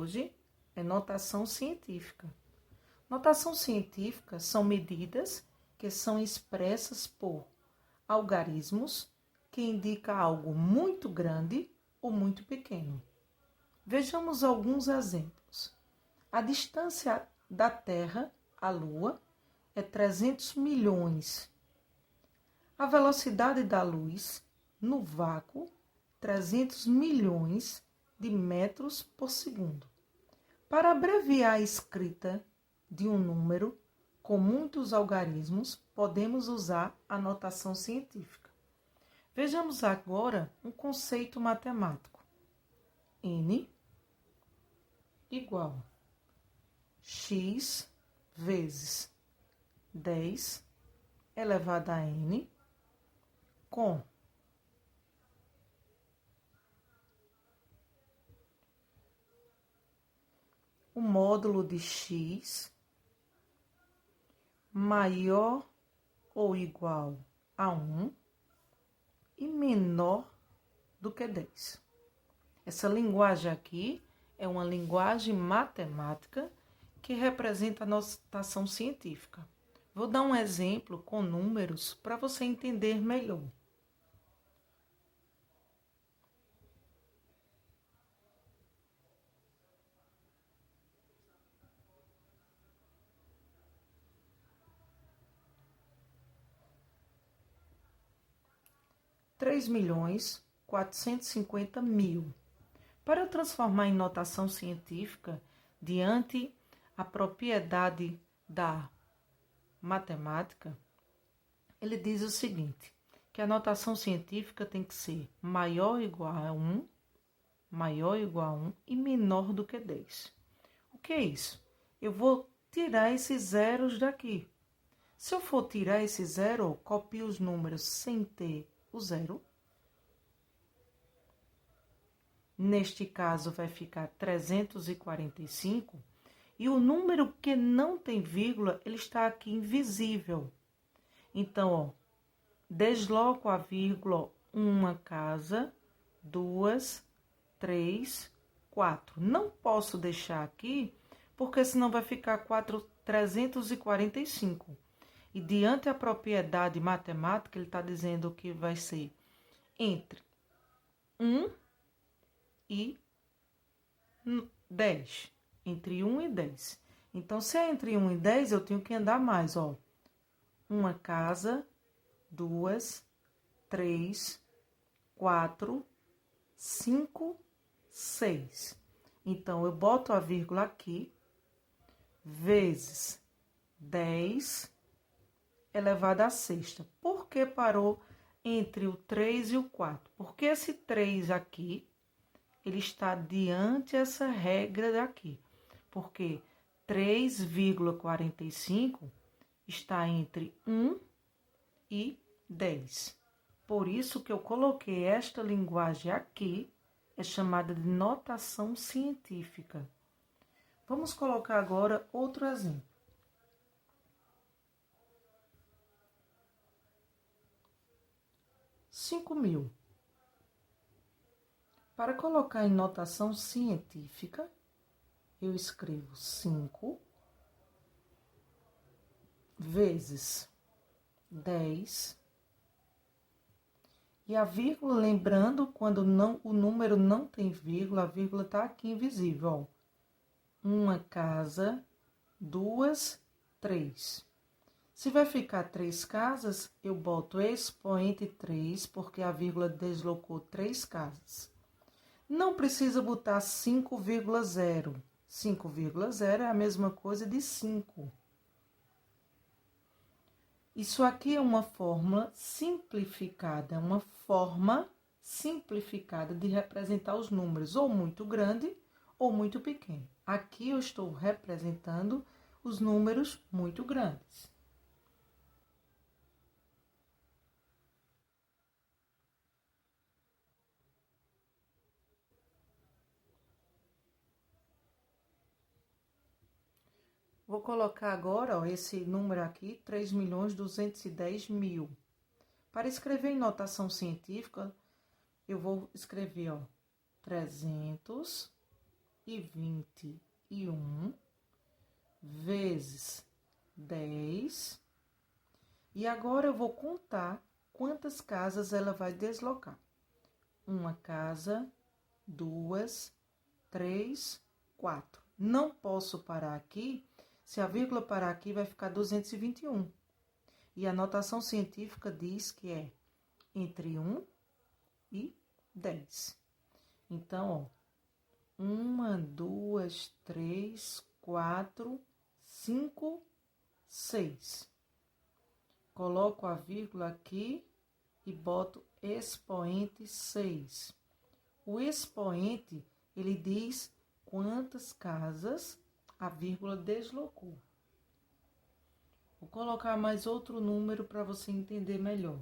hoje é notação científica. Notação científica são medidas que são expressas por algarismos que indicam algo muito grande ou muito pequeno. Vejamos alguns exemplos. A distância da Terra à Lua é 300 milhões. A velocidade da luz no vácuo, 300 milhões de metros por segundo. Para abreviar a escrita de um número com muitos algarismos, podemos usar a notação científica. Vejamos agora um conceito matemático. N igual x vezes 10 elevado a n com o módulo de x maior ou igual a 1 e menor do que 10. Essa linguagem aqui é uma linguagem matemática que representa a notação científica. Vou dar um exemplo com números para você entender melhor. R$ 3.450.000. Para eu transformar em notação científica, diante a propriedade da matemática, ele diz o seguinte, que a notação científica tem que ser maior ou igual a 1, e menor do que 10. O que é isso? Eu vou tirar esses zeros daqui. Se eu for tirar esse zero, copio os números sem ter o zero. Neste caso, vai ficar 345. E o número que não tem vírgula, ele está aqui invisível. Então, ó, desloco a vírgula, uma casa, 2, 3, 4. Não posso deixar aqui, porque senão vai ficar 345. E diante da propriedade matemática, ele está dizendo que vai ser entre 1 e 10. Entre 1 e 10. Então, se é entre 1 e 10, eu tenho que andar mais, ó. Uma casa, 2, 3, 4, 5, 6. Então, eu boto a vírgula aqui, vezes 10 elevado à sexta. Por que parou entre o 3 e o 4? Porque esse 3 aqui, ele está diante dessa regra daqui. Porque 3,45 está entre 1 e 10. Por isso que eu coloquei esta linguagem aqui, é chamada de notação científica. Vamos colocar agora outro exemplo. 5.000. Para colocar em notação científica, eu escrevo 5 vezes 10. E a vírgula, lembrando, quando o número não tem vírgula, a vírgula está aqui invisível, ó. Uma casa, 2, 3. Se vai ficar 3 casas, eu boto expoente 3, porque a vírgula deslocou 3 casas. Não precisa botar 5,0. 5,0 é a mesma coisa de 5. Isso aqui é uma fórmula simplificada, uma forma simplificada de representar os números, ou muito grande ou muito pequeno. Aqui eu estou representando os números muito grandes. Vou colocar agora, ó, esse número aqui, 3.210.000. Para escrever em notação científica, eu vou escrever, ó, 300 e 21 vezes 10. E agora eu vou contar quantas casas ela vai deslocar. Uma casa, 2, 3, 4. Não posso parar aqui. Se a vírgula parar aqui, vai ficar 221. E a notação científica diz que é entre 1 e 10. Então, ó, 1, 2, 3, 4, 5, 6. Coloco a vírgula aqui e boto expoente 6. O expoente, ele diz quantas casas a vírgula deslocou. Vou colocar mais outro número para você entender melhor.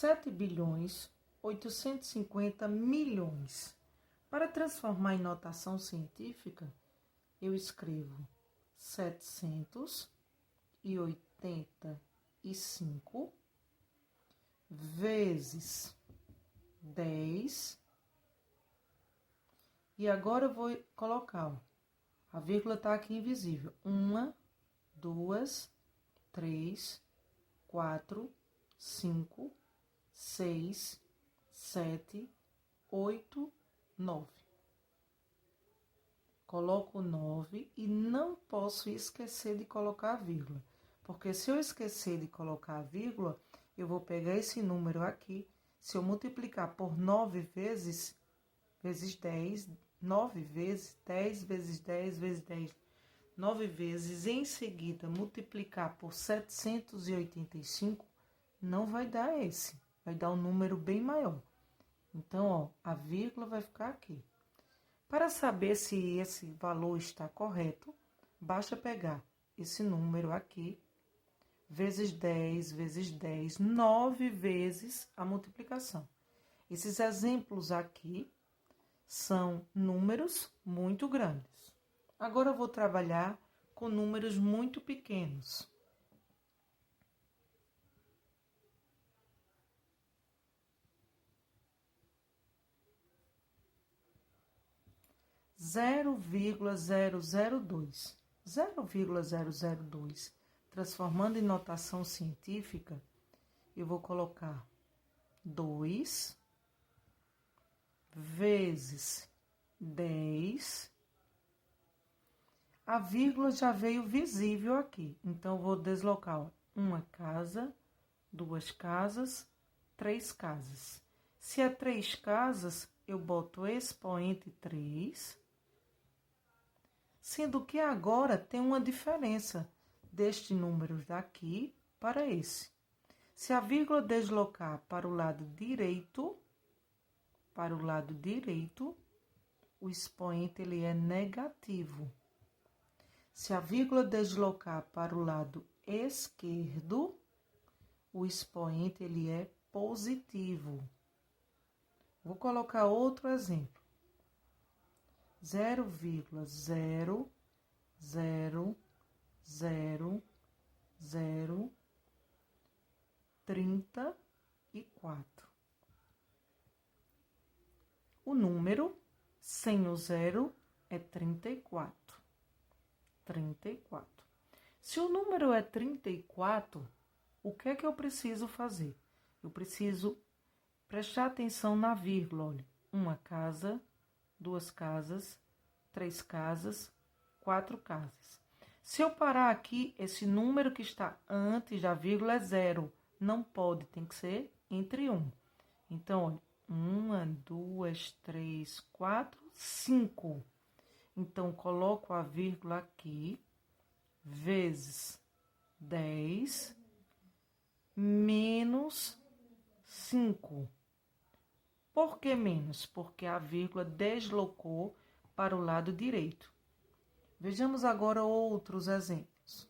R$ 7.850.000.000. Para transformar em notação científica, eu escrevo 785 vezes 10. E agora eu vou colocar, ó, a vírgula está aqui invisível. 1, 2, 3, 4, 5, 6, 7, 8, 9. Coloco 9 e não posso esquecer de colocar a vírgula. Porque se eu esquecer de colocar a vírgula, eu vou pegar esse número aqui. Se eu multiplicar por 9 vezes 10, 9 vezes 10 vezes 10 vezes 10, 9 vezes, em seguida multiplicar por 785, não vai dar esse. Vai dar um número bem maior. Então, ó, a vírgula vai ficar aqui. Para saber se esse valor está correto, basta pegar esse número aqui, vezes 10, vezes 10, 9 vezes a multiplicação. Esses exemplos aqui são números muito grandes. Agora eu vou trabalhar com números muito pequenos. 0,002. 0,002. Transformando em notação científica, eu vou colocar 2 vezes 10. A vírgula já veio visível aqui, então eu vou deslocar, ó, uma casa, 2 casas, 3 casas. Se é 3 casas, eu boto expoente 3, sendo que agora tem uma diferença deste número daqui para esse. Se a vírgula deslocar para o lado direito, o expoente ele é negativo. Se a vírgula deslocar para o lado esquerdo, o expoente ele é positivo. Vou colocar outro exemplo. 0,00034. O número sem o zero é 34. 34. Se o número é 34, o que é que eu preciso fazer? Eu preciso prestar atenção na vírgula, olha. Uma casa, 2 casas, 3 casas, 4 casas. Se eu parar aqui, esse número que está antes da vírgula é 0. Não pode, tem que ser entre 1. Então, olha, 1, 2, 3, 4, 5. Então, coloco a vírgula aqui, vezes 10, menos 5. Por que menos? Porque a vírgula deslocou para o lado direito. Vejamos agora outros exemplos.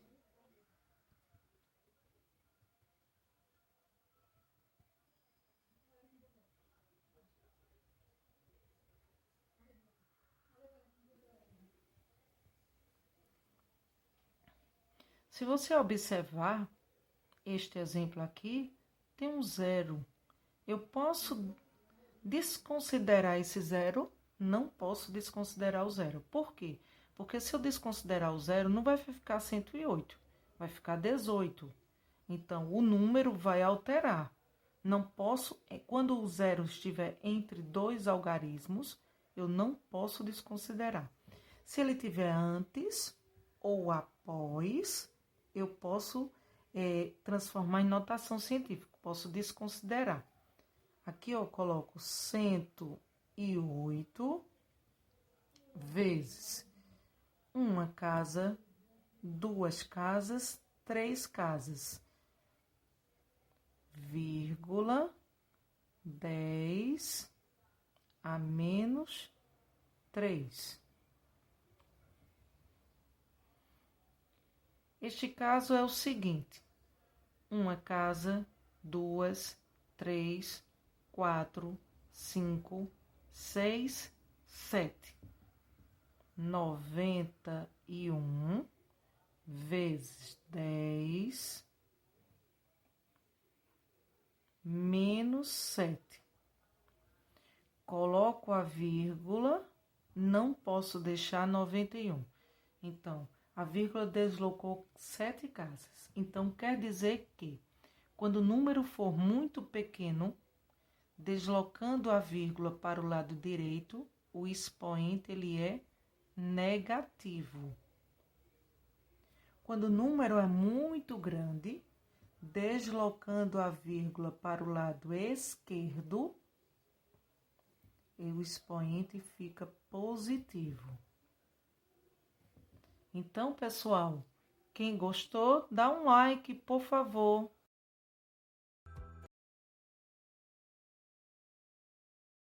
Se você observar, este exemplo aqui tem um zero. Eu posso desconsiderar esse zero? Não posso desconsiderar o zero. Por quê? Porque se eu desconsiderar o zero, não vai ficar 108, vai ficar 18. Então, o número vai alterar. Não posso, quando o zero estiver entre dois algarismos, eu não posso desconsiderar. Se ele estiver antes ou após, eu posso transformar em notação científica, posso desconsiderar. Aqui eu coloco 108 vezes uma casa, duas casas, três casas, vírgula, 10 a menos 3. Este caso é o seguinte: uma casa, duas, três, 4, 5, 6, 7. 91 vezes 10 menos 7. Coloco a vírgula, não posso deixar 91. Então, a vírgula deslocou 7 casas. Então, quer dizer que, quando o número for muito pequeno, deslocando a vírgula para o lado direito, o expoente ele é negativo. Quando o número é muito grande, deslocando a vírgula para o lado esquerdo, o expoente fica positivo. Então, pessoal, quem gostou, dá um like, por favor.